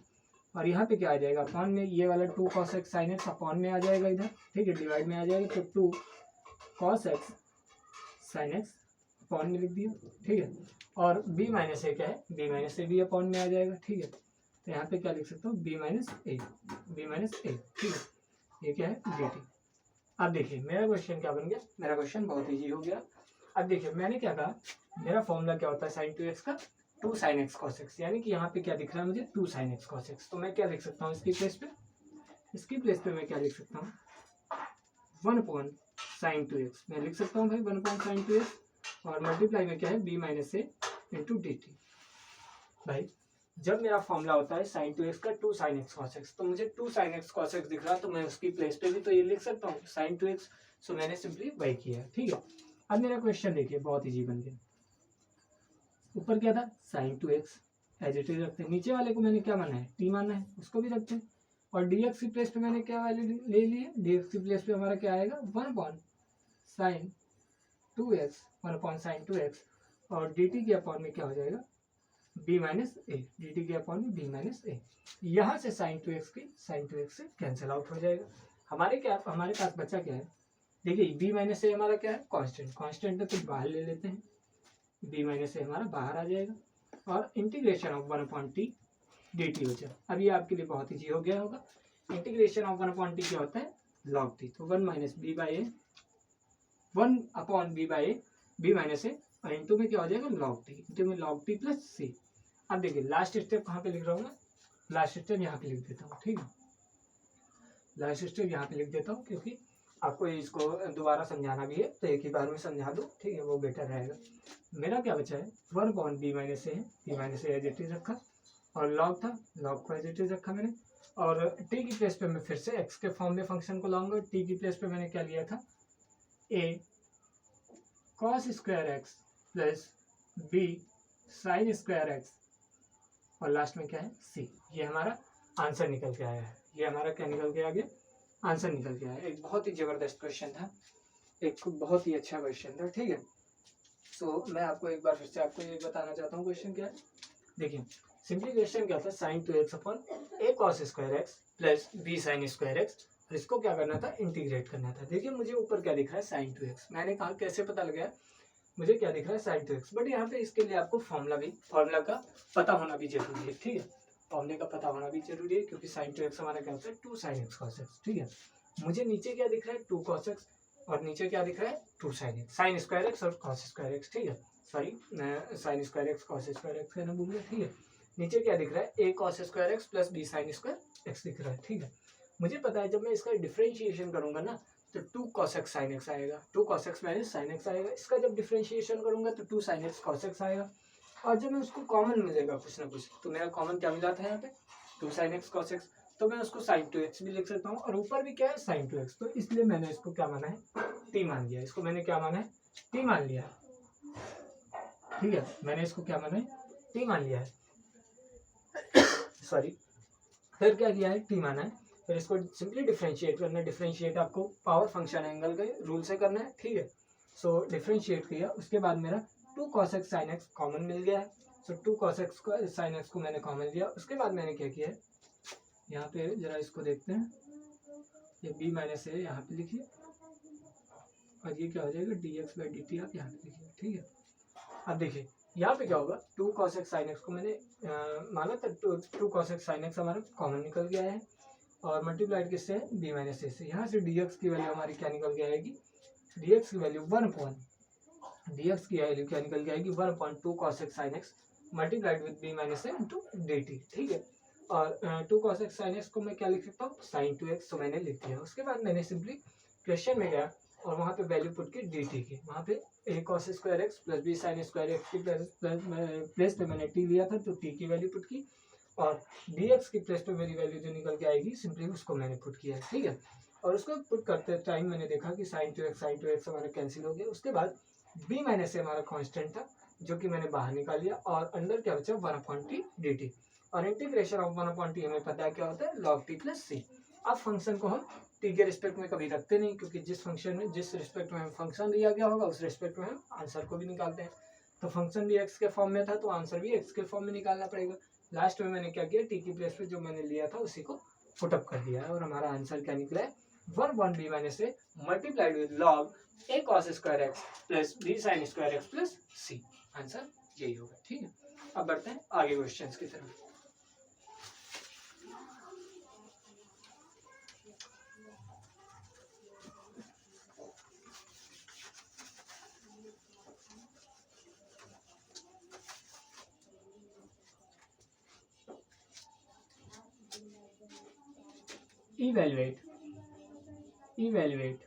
A: और यहाँ पे क्या आ जाएगा, अपॉन में ये वाला 2 cos x sin x upon में आ जाएगा इधर। ठीक है, डिवाइड में आ जाएगा, तो 2 cos x sin x upon में लिख दिया। ठीक है, और b माइनस ए क्या है, b माइनस ए भी अपॉन में आ जाएगा। ठीक है, तो यहाँ पे क्या लिख सकता हूँ, b माइनस ए, b माइनस ए। ठीक है, ये क्या है, dt। अब देखिए मेरा क्वेश्चन क्या बन गया, मेरा क्वेश्चन बहुत ईजी हो गया। अब देखिए मैंने क्या कहा, मेरा फॉर्मूला क्या होता है साइन 2x का, 2 sin x cos x, यानी कि यहाँ पे क्या दिख रहा है मुझे, 2 sin x cos x। तो मैं क्या लिख सकता हूँ इसकी प्लेस पे, इसकी प्लेस पे मैं क्या लिख सकता हूँ, 1 अपॉन साइन 2x, मैं लिख सकता हूँ भाई 1 अपॉन साइन 2x, और मल्टीप्लाई में क्या है, b माइनस ए इंटू डी टी। भाई जब मेरा फॉर्मूला होता है साइन 2x का 2 sin x cos x, तो मुझे 2 sin x cos x दिख रहा है, तो मैं उसकी प्लेस पे भी तो ये लिख सकता हूँ साइन 2x। सो मैंने सिंपली वही किया। ठीक है, अब मेरा क्वेश्चन देखिए बहुत इजी बन गया। ऊपर क्या था, sine 2x as it is रखते हैं, नीचे वाले को मैंने क्या माना है, t माना है, उसको भी रखते हैं, और dx की प्लेस पे मैंने क्या वैल्यू ले ली है, dx की प्लेस पे हमारा क्या आएगा, 1 upon sine 2x, 1 upon sine 2x, और dt के अपॉन में क्या हो जाएगा, b माइनस ए, डी टी के अपॉन में b माइनस ए। यहाँ से साइन 2x की साइन 2x से कैंसिल आउट हो जाएगा। हमारे पास बचा क्या है, देखिए b माइनस ए हमारा क्या है, कांस्टेंट, कांस्टेंट है तो बाहर ले लेते हैं, b माइनस ए हमारा बाहर आ जाएगा, और integration of 1 upon T D T हो जाए। अब ये आपके लिए बहुत ईजी हो गया होगा। इंटीग्रेशन ऑफ 1 अपॉन टी क्या होता है, लॉग टी, तो 1 minus b by a, 1 upon b by a, b minus a, और इंटू में क्या हो जाएगा, लॉग टी, इंटू में लॉग टी प्लस सी। अब देखिए लास्ट स्टेप कहाँ पे लिख रहा हूँ मैं, लास्ट स्टेप यहाँ पे लिख देता हूँ। ठीक है, लास्ट स्टेप यहाँ पे लिख देता हूँ, क्योंकि आपको इसको दोबारा समझाना भी है, तो एक ही बार में समझा दो। ठीक है, वो बेटर रहेगा। मेरा क्या बचा है, 1 अपॉन बी माइनस ए है, B minus A as it is रखा, और लॉग था, लॉग को एज इट इज रखा मैंने, और टी की प्लेस पे मैं फिर से एक्स के फॉर्म में फंक्शन को लाऊंगा। टी की प्लेस पे मैंने क्या लिया था, a cos square x plus b sine square x, और लास्ट में क्या है, सी। ये हमारा आंसर निकल के आया है, ये हमारा क्या निकल के आ गया, आंसर निकल के आया। एक बहुत ही जबरदस्त क्वेश्चन था, एक बहुत ही अच्छा क्वेश्चन था। ठीक है, सो मैं आपको एक बार फिर से आपको ये बताना चाहता हूँ क्वेश्चन क्या है। देखिए सिंपली क्वेश्चन क्या था, sine 2x upon a cos square x plus b sine square x, और इसको क्या करना था, इंटीग्रेट करना था। देखिए मुझे ऊपर क्या दिख रहा है, साइन 2x, मैंने कहा कैसे पता लगा, मुझे क्या दिख रहा है, साइन 2x, बट यहाँ पे इसके लिए आपको फॉर्मूला का पता होना भी जरूरी है। ठीक है, फॉर्मूले का पता होना भी जरूरी है, क्योंकि साइन 2x हमारा क्या होता है, 2 sin x cos x। ठीक है, मुझे नीचे क्या दिख रहा है, 2 cos x, और नीचे क्या दिख रहा है, 2 sin x, sign square x और cos स्क्वायर एक्स। ठीक है, sorry sine square x cos square x कहना भूल गया। ठीक है, नीचे क्या दिख रहा है, a cos square x plus b sign square x दिख रहा है। ठीक है, मुझे पता है जब मैं इसका डिफरेंशिएशन करूंगा ना, तो 2 cos x sin x आएगा, 2 cos x minus sin x आएगा। इसका जब डिफरेंशिएशन करूंगा तो 2 sin x cos x आएगा, और जब मैं उसको कॉमन मिलेगा कुछ ना कुछ, तो मेरा कॉमन क्या मिला था यहाँ पे, 2 sin x cos x, तो मैं उसको sin 2x भी लिख सकता हूँ, और ऊपर भी क्या है sin 2x, तो इसलिए मैंने इसको क्या माना है, t मान दिया। इसको मैंने क्या माना है, टी मान लिया है, ठीक है, मैंने इसको क्या माना है, टी मान लिया है, सॉरी, फिर क्या किया है, टी माना है, फिर इसको सिंपली डिफरेंशिएट करना है। डिफरेंशिएट आपको पावर फंक्शन एंगल के रूल से करना है, ठीक है। सो डिफरेंशिएट किया, उसके बाद मेरा 2 cos x sin x common मिल गया है। सो 2 cos x को sin x को मैंने कॉमन लिया। उसके बाद मैंने क्या किया है, यहाँ पे जरा इसको देखते हैं, ये b माइनस ए यहाँ पे लिखिए, और ये क्या हो जाएगा, dx बाई dt आप यहाँ पे लिखिए, ठीक है। अब देखिए यहाँ पे क्या होगा, 2 cos x sin x को मैंने माना था, 2 cos x sin x हमारा कॉमन निकल गया है, और मल्टीप्लाइड किससे है, b माइनस ए से। यहाँ से dx की वैल्यू हमारी क्या निकल के आएगी, dx की वैल्यू 1/dx की वैल्यू क्या निकल के आएगी, 1/2 cos x sin x multiplied with b minus A into dt, ठीक है। और 2 cos x sin x को मैं क्या लिख सकता हूँ, sin 2x, तो मैंने लिख दिया। उसके बाद मैंने सिंपली क्वेश्चन में गया और वहाँ पे वैल्यू पुट की dt की, वहाँ पे a cos square x plus b sin square x की प्लेस पे मैंने t लिया था, तो t की वैल्यू पुट की, और dx की प्लेस पे मेरी वैल्यू जो निकल के आएगी सिंपली उसको मैंने पुट किया है, ठीक है। और उसको पुट करते टाइम मैंने देखा कि sin 2x हमारा कैंसिल हो गया। उसके बाद b माइनस से हमारा कांस्टेंट था जो कि मैंने बाहर निकाल लिया, और अंदर क्या बचा, 1/t dt, और इंटीग्रेशन ऑफ 1/t हमें पता है क्या होता है, log t प्लस c। अब फंक्शन को हम t के रिस्पेक्ट में कभी रखते नहीं, क्योंकि जिस फंक्शन में जिस रिस्पेक्ट में हम फंक्शन दिया गया होगा उस रिस्पेक्ट में हम आंसर को भी निकालते हैं। तो फंक्शन भी x के फॉर्म में था, तो आंसर भी x के फॉर्म में निकालना पड़ेगा। लास्ट में मैंने क्या किया, t की प्लेस पे जो मैंने लिया था उसी को पुटअप कर दिया है, और हमारा आंसर क्या निकला है, 1/b minus A multiplied with log a cos square x plus b sin square x plus c। Answer यही होगा, ठीक है। अब बढ़ते हैं आगे क्वेश्चंस की तरफ। Evaluate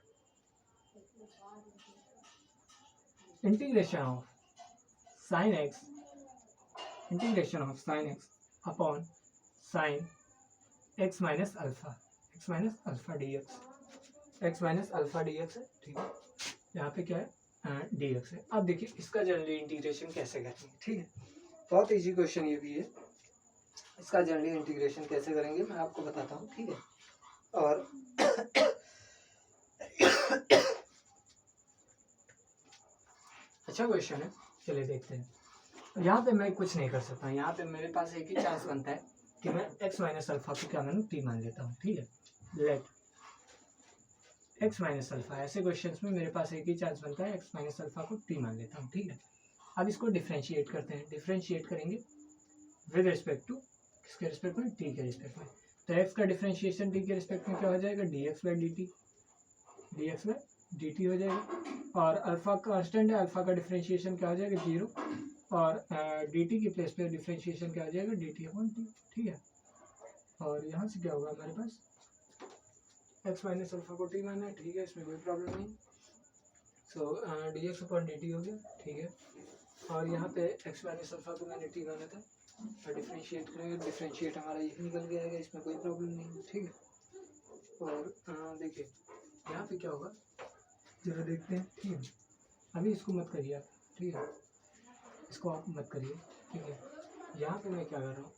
A: integration of sin x upon sin x minus alpha dx, x minus alpha dx है, ठीक है। यहाँ पे क्या है, dx है। अब देखिए इसका जनरली इंटीग्रेशन कैसे करेंगे, ठीक है। बहुत इजी क्वेश्चन ये भी है, इसका जनरली इंटीग्रेशन कैसे करेंगे मैं आपको बताता हूँ, ठीक है। और अच्छा क्वेश्चन है, चलिए देखते हैं। यहाँ पे मैं कुछ नहीं कर सकता, यहाँ पे मेरे पास एक ही चांस बनता है कि मैं x माइनस अल्फा को क्या मानूं, t मान लेता हूँ, ठीक है। लेट x माइनस अल्फा, ऐसे क्वेश्चंस में मेरे पास एक ही चांस बनता है, x माइनस अल्फा को t मान लेता हूँ, ठीक है। अब इसको डिफ्रेंशिएट करते हैं, डिफ्रेंशिएट करेंगे विद रिस्पेक्ट टू, किसके रिस्पेक्ट में, t के रिस्पेक्ट में। तो x का डिफ्रेंशिएशन t के रिस्पेक्ट में क्या हो जाएगा, dx बाई dt हो जाएगा, और अल्फा कांस्टेंट है, अल्फा का डिफरेंशिएशन क्या हो जाएगा, 0, और dt की प्लेस पे डिफरेंशिएशन क्या हो जाएगा, dt/t, ठीक है। और यहाँ से क्या होगा हमारे पास, x माइनस अल्फा को t माना है, ठीक है, इसमें कोई प्रॉब्लम नहीं। सो dx/dt हो गया, ठीक है। और यहाँ पे x माइनस अल्फा को मैंने t माना था, और डिफरेंशिएट करेंगे, डिफरेंशिएट हमारा यही निकल के आएगा, इसमें कोई प्रॉब्लम नहीं है, ठीक है। और देखिए यहाँ पे क्या होगा, जरा देखते हैं, ठीक है। अभी इसको मत करिए आप, ठीक है, इसको आप मत करिए, ठीक है। यहाँ पे मैं क्या कर रहा हूँ,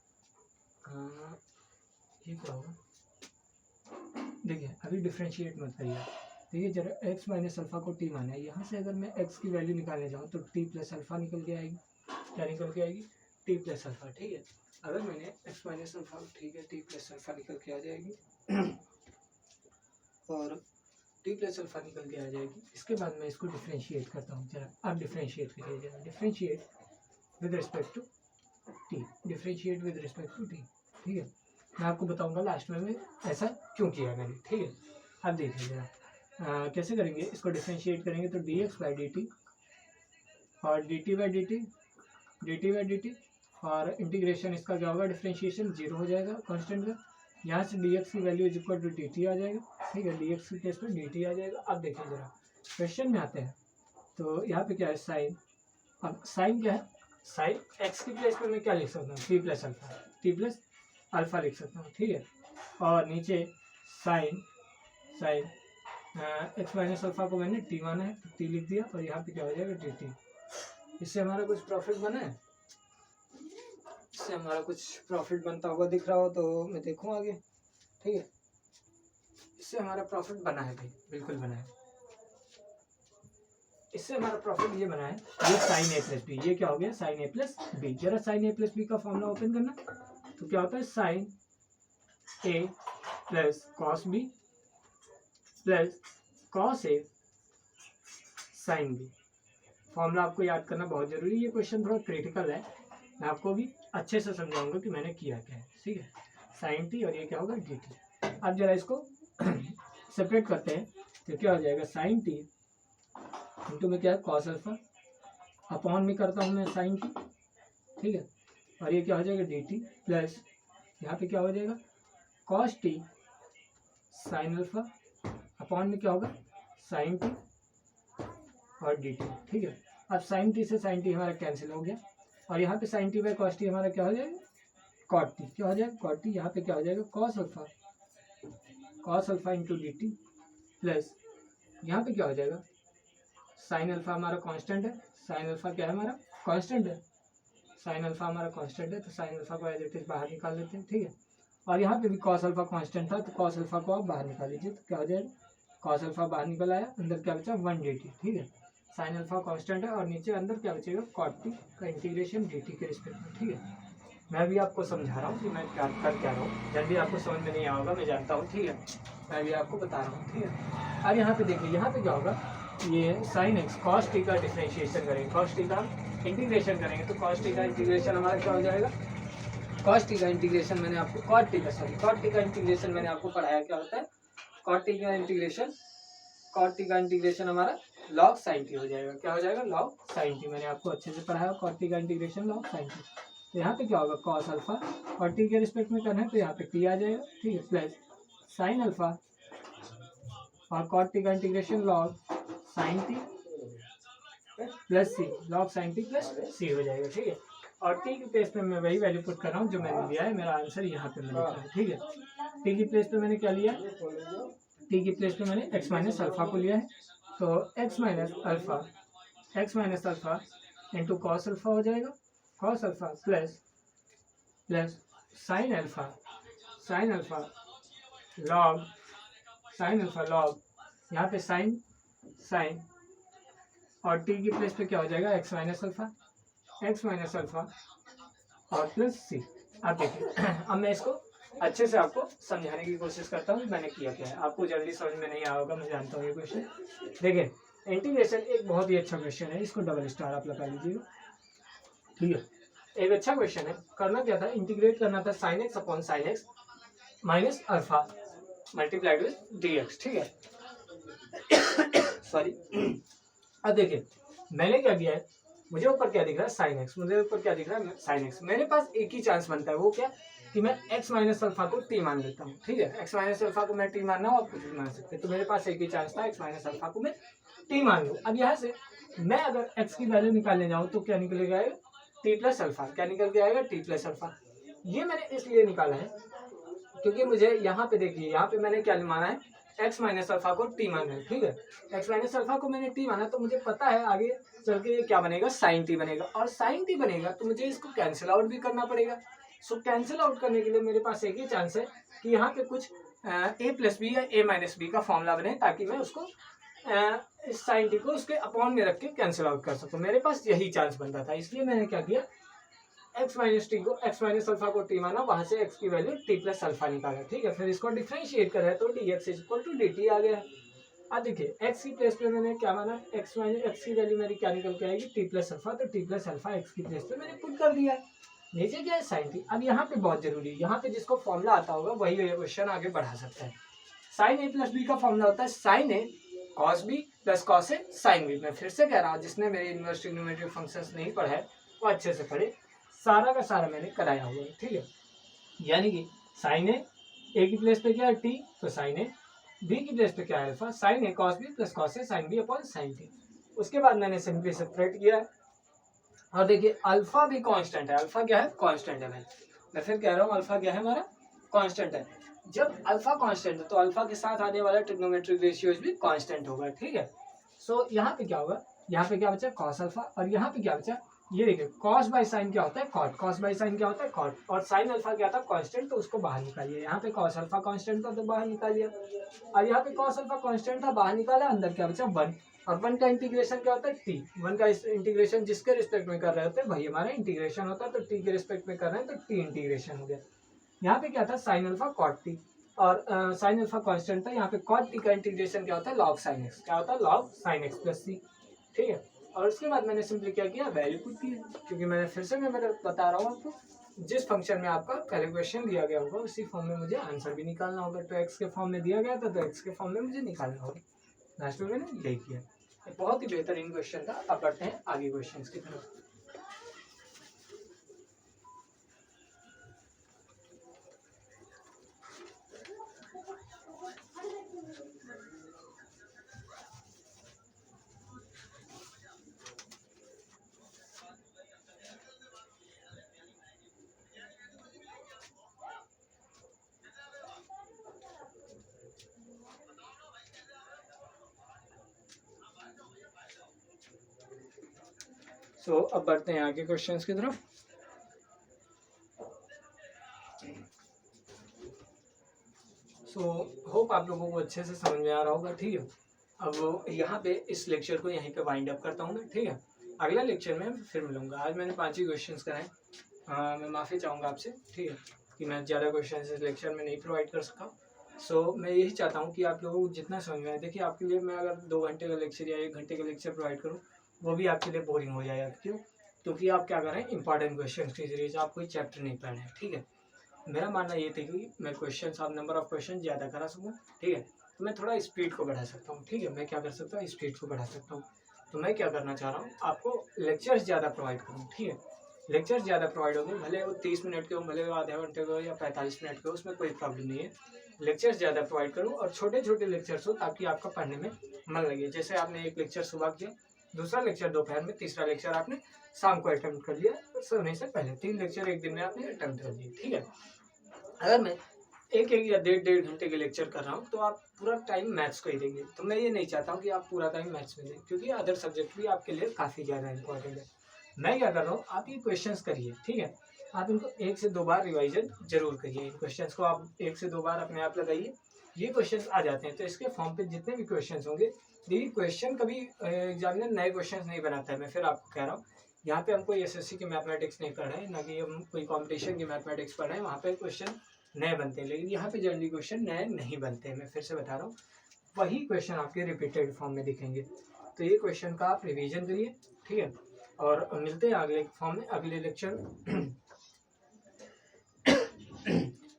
A: ये क्या होगा, देखिए अभी डिफरेंशिएट मत करिए आप, देखिए जरा x माइनस अल्फा को t माना है, यहाँ से अगर मैं x की वैल्यू निकालने जाऊँ तो t प्लस अल्फा निकल के आएगी, क्या निकल के आएगी, t प्लस अल्फा, ठीक है। अगर मैंने x माइनस अल्फा, ठीक है, t प्लस अल्फा निकल के आ जाएगी, और t प्लस अल्फा निकल के आ जाएगी। इसके बाद मैं इसको डिफरेंशिएट करता हूँ, जरा आप डिफरेंशिएट करिए, जरा differentiate with respect to t, differentiate with respect to t, ठीक है। मैं आपको बताऊंगा लास्ट में ऐसा क्यों किया मैंने, ठीक है। अब देखिए जरा कैसे करेंगे, इसको डिफरेंशिएट करेंगे तो dx बाई dt और dt बाई dt, और इंटीग्रेशन इसका क्या होगा, डिफरेंशिएशन 0 हो जाएगा कांस्टेंट का, यहाँ से dx की value is equal to dt आ जाएगा, ठीक है, dx की केस में dt आ जाएगा। अब देखिए जरा क्वेश्चन में आते हैं, तो यहाँ पे क्या है, साइन, अब साइन क्या है, साइन x की प्लेस पे मैं क्या लिख सकता हूँ, t प्लस अल्फा लिख सकता हूँ, ठीक है। और नीचे साइन एक्स माइनस अल्फा को मैंने टी माना है, टी लिख दिया, और यहाँ पे क्या हो जाएगा डी टी। इससे हमारा कुछ प्रॉफिट बना है, इससे हमारा कुछ प्रॉफिट बनता हुआ दिख रहा हो तो मैं देखूँ आगे, ठीक है। इससे हमारा प्रॉफिट बना है भाई, बिल्कुल बना है। इससे हमारा प्रॉफिट ये बना है, ये साइन ए प्लस बी, ये क्या हो गया साइन ए प्लस बी। जरा साइन ए प्लस बी का फॉर्मूला ओपन करना, तो क्या होता है sine A plus cos B plus cos A sine B. Formula आपको याद करना बहुत जरूरी है, ये क्वेश्चन थोड़ा क्रिटिकल है, मैं आपको भी अच्छे से समझाऊंगा कि मैंने किया क्या है, ठीक है। साइन टी और ये क्या होगा डी टी। अब जरा इसको सेपरेट करते हैं, तो क्या हो जाएगा साइन टी इंटू में क्या है कॉस अल्फा, अपॉन में करता हूँ मैं साइन टी, ठीक है, और ये क्या हो जाएगा डी टी प्लस यहाँ पे क्या हो जाएगा cos t sine alpha, upon में क्या होगा साइन टी और डी टी, ठीक है। अब साइन टी से साइन टी हमारा कैंसिल हो गया, और यहाँ पे sine t by cos t हमारा क्या हो जाएगा कॉट टी, क्या हो जाएगा कॉट टी, यहाँ पे क्या हो जाएगा cos alpha into D T plus यहाँ पे क्या हो जाएगा साइन अल्फा हमारा कांस्टेंट है, साइन अल्फा क्या है हमारा कांस्टेंट है, साइन अल्फा हमारा कांस्टेंट है, तो साइन अल्फा को एज इट इज बाहर निकाल लेते हैं, ठीक है। और यहाँ पे भी कॉस अल्फा कांस्टेंट था, तो कॉस अल्फा को आप बाहर निकाल लीजिए, तो क्या हो जाएगा कॉस अल्फा बाहर निकल आया, अंदर क्या बचा 1 डी टी, ठीक है। साइन अल्फा कांस्टेंट है, और नीचे अंदर क्या बचेगा कॉट टी का इंटीग्रेशन डी टी के रिस्पेक्ट में, ठीक है। मैं भी आपको समझा रहा हूँ कि मैं क्या कर क्या रहा हूँ, जब भी आपको समझ में नहीं आएगा मैं जानता हूँ, ठीक है, मैं भी आपको बता रहा हूँ, ठीक है। अब यहाँ पे देखिए, यहाँ पे क्या होगा ये साइन एक्स कॉस टी का डिफरेंशिएशन करेंगे, कॉस टी का इंटीग्रेशन करेंगे, तो कॉस टी का इंटीग्रेशन हमारा क्या हो जाएगा कॉस टी का इंटीग्रेशन मैंने आपको कॉट टी का इंटीग्रेशन मैंने आपको पढ़ाया क्या होता है कॉट टी का इंटीग्रेशन हमारा लॉग साइन टी हो जाएगा, क्या हो जाएगा लॉग साइन टी, मैंने आपको अच्छे से पढ़ाया कॉट टी का इंटीग्रेशन लॉग साइन टी। तो यहाँ पे क्या होगा कॉस अल्फा और टी के रिस्पेक्ट में करना है, तो यहाँ पे टी आ जाएगा, ठीक है, प्लस साइन अल्फा और कॉट टी का integration log sine t plus c, log sine t plus c हो जाएगा, ठीक है। और टी की प्लेस पे मैं वही वैल्यू पुट कर रहा हूँ जो मैंने लिया है, मेरा आंसर यहाँ पे मैंने लिखा है, ठीक है। टी की प्लेस पे मैंने क्या लिया, टी की प्लेस पे मैंने एक्स माइनस अल्फा को लिया है, तो x minus alpha into cos alpha हो जाएगा, cos alpha plus sine alpha log यहाँ पे साइन और टी की प्लेस पे क्या हो जाएगा एक्स माइनस अल्फा और प्लस सी। अब देखिए अब मैं इसको अच्छे से आपको समझाने की कोशिश करता हूँ मैंने किया क्या है, आपको जल्दी समझ में नहीं आया होगा मैं जानता हूँ ये क्वेश्चन। देखिए इंटीग्रेशन एक बहुत ही अच्छा क्वेश्चन है, इसको डबल स्टार आप लगा लीजिएगा, ठीक है। एक अच्छा क्वेश्चन है, करना क्या था इंटीग्रेट करना था sine x upon sine x minus alpha multiplied with D x, ठीक है। सॉरी। अब देखिए मैंने क्या किया है, मुझे ऊपर क्या दिख रहा है साइन एक्स, मुझे ऊपर क्या दिख रहा है साइन एक्स, मेरे पास एक ही चांस बनता है, वो क्या कि मैं एक्स माइनस अल्फा को टी मान लेता हूँ, ठीक है। एक्स माइनस अल्फा को मैं टी मानना हूँ, आप कुछ भी मान सकते हैं, तो मेरे पास एक ही चांस था एक्स माइनस अल्फा को मैं टी मान लूँ। अब यहाँ से मैं अगर एक्स की वैल्यू निकालने जाऊँ तो क्या निकलेगा टी प्लस अल्फा, क्या निकल के आएगा टी प्लस अल्फा। ये मैंने इसलिए निकाला है क्योंकि मुझे यहाँ पे देखिए, यहाँ पे मैंने क्या माना है एक्स माइनस अल्फा को टी माना है, ठीक है। एक्स माइनस अल्फा को मैंने टी माना, तो मुझे पता है आगे चल के ये क्या बनेगा साइन टी बनेगा, और साइन टी बनेगा तो मुझे इसको कैंसिल आउट भी करना पड़ेगा। सो कैंसिल आउट करने के लिए मेरे पास एक ही चांस है कि यहाँ पे कुछ ए प्लस बी या ए माइनस बी का फॉर्मूला बने, ताकि मैं उसको साइन टी को उसके अपॉन में रख के कैंसिल आउट कर सकूँ। मेरे पास यही चांस बनता था, इसलिए मैंने क्या किया एक्स माइनस अल्फा को टी माना, वहां से एक्स की वैल्यू टी प्लस अल्फा निकाला, ठीक है। फिर इसको डिफरेंशिएट करा तो d x equal to d t आ गया। अब देखिए एक्स की प्लेस पे मैंने क्या माना, एक्स की वैल्यू मेरी क्या निकल के आएगी टी प्लस अल्फा, तो टी प्लस अल्फा एक्स की प्लेस पे मैंने पुट कर दिया। नीचे क्या है साइन टी। अब यहाँ पे बहुत जरूरी है, यहाँ पे जिसको फॉर्मूला आता होगा वही ये क्वेश्चन आगे बढ़ा सकता है। साइन ए प्लस बी का फॉर्मूला होता है sine A cos B plus cos A sine B. मैं फिर से कह रहा हूँ, जिसने मेरे इन्वर्स ट्रिग्नोमेट्रिक फंक्शंस नहीं पढ़ा है वो अच्छे से पढ़े, सारा का सारा मैंने कराया हुआ है, ठीक है। यानी कि साइन ए की प्लेस पे क्या है टी, तो साइन ए, बी की प्लेस पे क्या है alpha, sine A cos B plus cos A sine B upon sine t. उसके बाद मैंने सिंपली सेपरेट किया है, और देखिए अल्फा भी कांस्टेंट है, अल्फा क्या है कांस्टेंट है। मैं फिर कह रहा हूँ अल्फा क्या है हमारा कांस्टेंट है। जब अल्फा कांस्टेंट है तो अल्फा के साथ आने वाला ट्रिग्नोमेट्रिक रेशियोज भी कांस्टेंट होगा, ठीक है। सो यहाँ पे क्या होगा, यहाँ पे क्या बचा कॉस अल्फा, और यहाँ पे क्या बचा, ये देखिए कॉस बाई साइन क्या होता है कॉट, कॉस बाई साइन क्या होता है कॉट, और साइन अल्फा क्या था कांस्टेंट, तो उसको बाहर निकालिए। यहाँ पे कॉस अल्फा कांस्टेंट था तो बाहर निकालिए, और यहाँ पे कॉस अल्फा कांस्टेंट था बाहर निकाला, अंदर क्या बचा 1, और 1 का इंटीग्रेशन क्या होता है टी, 1 का इंटीग्रेशन जिसके रिस्पेक्ट में कर रहे होते हैं वही हमारा इंटीग्रेशन होता है, तो टी के रिस्पेक्ट में कर रहे हैं तो टी इंटीग्रेशन हो गया। यहाँ पे क्या था साइन अल्फा कॉट टी, और साइन अल्फा कांस्टेंट था, यहाँ पे कॉट टी का इंटीग्रेशन क्या होता है लॉग साइन एक्स, क्या होता है लॉग साइन एक्स प्लस सी, ठीक है। और उसके बाद मैंने सिंपली क्या किया वैल्यू पुट की, क्योंकि मैंने फिर से मैं बता रहा हूँ आपको, जिस फंक्शन में आपका कैलकुलेशन दिया गया होगा उसी फॉर्म में मुझे आंसर भी निकालना होगा, तो एक्स के फॉर्म में दिया गया था तो एक्स के फॉर्म में मुझे निकालना होगा। लास्ट में मैंने यही किया, बहुत ही बेहतरीन क्वेश्चन था। अब बढ़ते हैं आगे क्वेश्चन की तरफ। सो अब बढ़ते हैं आगे क्वेश्चंस की तरफ। सो होप आप लोगों को अच्छे से समझ में आ रहा होगा, ठीक है। अब यहाँ पे इस लेक्चर को यहीं पे वाइंड अप करता हूँ मैं, ठीक है। अगला लेक्चर में फिर मिलूंगा। आज मैंने 5 ही क्वेश्चंस कराए, मैं माफ़ी चाहूँगा आपसे, ठीक है, कि मैं ज़्यादा क्वेश्चंस इस लेक्चर में नहीं प्रोवाइड कर सका। सो मैं यही चाहता हूँ कि आप लोगों को जितना समझ में आए, देखिए आपके लिए मैं अगर 2 घंटे का लेक्चर या 1 घंटे का लेक्चर प्रोवाइड करूँ वो भी आपके लिए बोरिंग हो जाएगा। क्यों? क्योंकि आप क्या कर रहे हैं इंपॉर्टेंट क्वेश्चन की सीरीज, आप कोई चैप्टर नहीं पढ़ रहे हैं, ठीक है। मेरा मानना ये था कि मैं क्वेश्चन आप नंबर ऑफ क्वेश्चन ज़्यादा करा सकूँ, ठीक है, तो मैं थोड़ा स्पीड को बढ़ा सकता हूँ, ठीक है। मैं क्या कर सकता हूँ स्पीड को बढ़ा सकता हूँ, तो मैं क्या करना चाह रहा हूँ आपको लेक्चर्स ज़्यादा प्रोवाइड करूँ, ठीक है। लेक्चर्स ज़्यादा प्रोवाइड होंगे, भले वो 30 मिनट के हो, भले वो आधे घंटे के हो या 45 मिनट के हो, उसमें कोई प्रॉब्लम नहीं है। लेक्चर्स ज़्यादा प्रोवाइड करूँ और छोटे छोटे लेक्चर्स हो ताकि आपका पढ़ने में मन लगे। जैसे आपने एक लेक्चर सुबह किया, दूसरा लेक्चर दोपहर में, तीसरा लेक्चर आपने शाम को अटेम्प्ट कर लिया सोने से पहले, 3 लेक्चर एक दिन में आपने अटेम्प्ट कर लिए, ठीक है। अगर मैं एक या 1.5 घंटे के लेक्चर कर रहा हूँ तो आप पूरा टाइम मैथ्स को ही देंगे, तो मैं ये नहीं चाहता हूँ कि आप पूरा टाइम मैथ्स में दें, क्योंकि अदर सब्जेक्ट भी आपके लिए काफ़ी ज़्यादा इंपॉर्टेंट है। मैं क्या कर रहा हूँ, आप ये क्वेश्चंस करिए, ठीक है। आप इनको 1 से 2 बार रिवाइजन जरूर करिए, इन क्वेश्चंस को आप 1 से 2 बार अपने आप लगाइए। ये क्वेश्चंस आ जाते हैं तो इसके फॉर्म पे जितने भी क्वेश्चंस होंगे, देखिए क्वेश्चन कभी एग्जामिनर नए क्वेश्चंस नहीं बनाता है, मैं फिर आपको कह रहा हूँ। यहाँ पे हम कोई एसएससी की मैथमेटिक्स नहीं पढ़ रहे हैं, ना कि हम कोई कॉम्पिटिशन की मैथमेटिक्स पढ़ रहे हैं, वहाँ पे क्वेश्चन नए बनते हैं, लेकिन यहाँ पे जनरली क्वेश्चन नए नहीं बनते हैं। मैं फिर से बता रहा हूँ, वही क्वेश्चन आपके रिपीटेड फॉर्म में दिखेंगे, तो ये क्वेश्चन का आप रिवीजन करिए, ठीक है। और मिलते हैं अगले फॉर्म में, अगले लेक्चर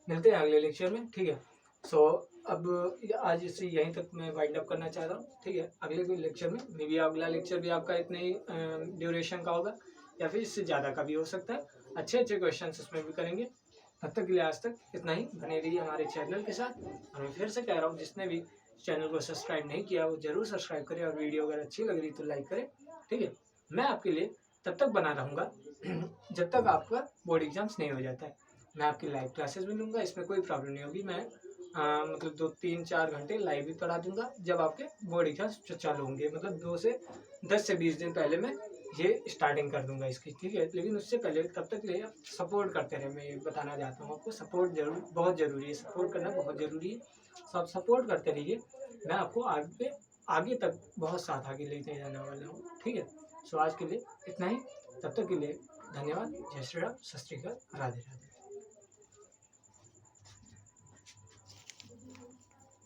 A: मिलते हैं अगले लेक्चर में, ठीक है। सो अब आज इसे यहीं तक मैं वाइंड अप करना चाह रहा हूँ, ठीक है। अगले कोई लेक्चर में मे बी अगला लेक्चर भी आपका इतने ही ड्यूरेशन का होगा या फिर इससे ज़्यादा का भी हो सकता है। अच्छे अच्छे क्वेश्चन उसमें भी करेंगे। तब तक के लिए आज तक इतना ही, बने रहिए हमारे चैनल के साथ। और मैं फिर से कह रहा हूँ, जिसने भी चैनल को सब्सक्राइब नहीं किया वो जरूर सब्सक्राइब करें, और वीडियो अगर अच्छी लग रही तो लाइक करें, ठीक है। मैं आपके लिए तब तक बना रहूँगा जब तक आपका बोर्ड एग्जाम्स नहीं हो जाता है। मैं आपकी लाइव क्लासेस भी लूँगा, इसमें कोई प्रॉब्लम नहीं होगी। मैं मतलब 2-3-4 घंटे लाइव भी पढ़ा दूंगा जब आपके बोर्ड एग्जाम्स चालू होंगे, मतलब 10 से 20 दिन पहले मैं ये स्टार्टिंग कर दूंगा इसकी, ठीक है। लेकिन उससे पहले तब तक ले आप सपोर्ट करते रहे, मैं ये बताना चाहता हूँ आपको। सपोर्ट जरूर बहुत ज़रूरी है, सपोर्ट करना बहुत ज़रूरी है। सब सपोर्ट करते रहिए, मैं आपको आगे तक बहुत साथ आगे लेते जाने वाला हूँ, ठीक है। सो आज के लिए इतना ही, तब तक के लिए धन्यवाद। जय श्री राम, सत श्री अकाल, राधे राधे।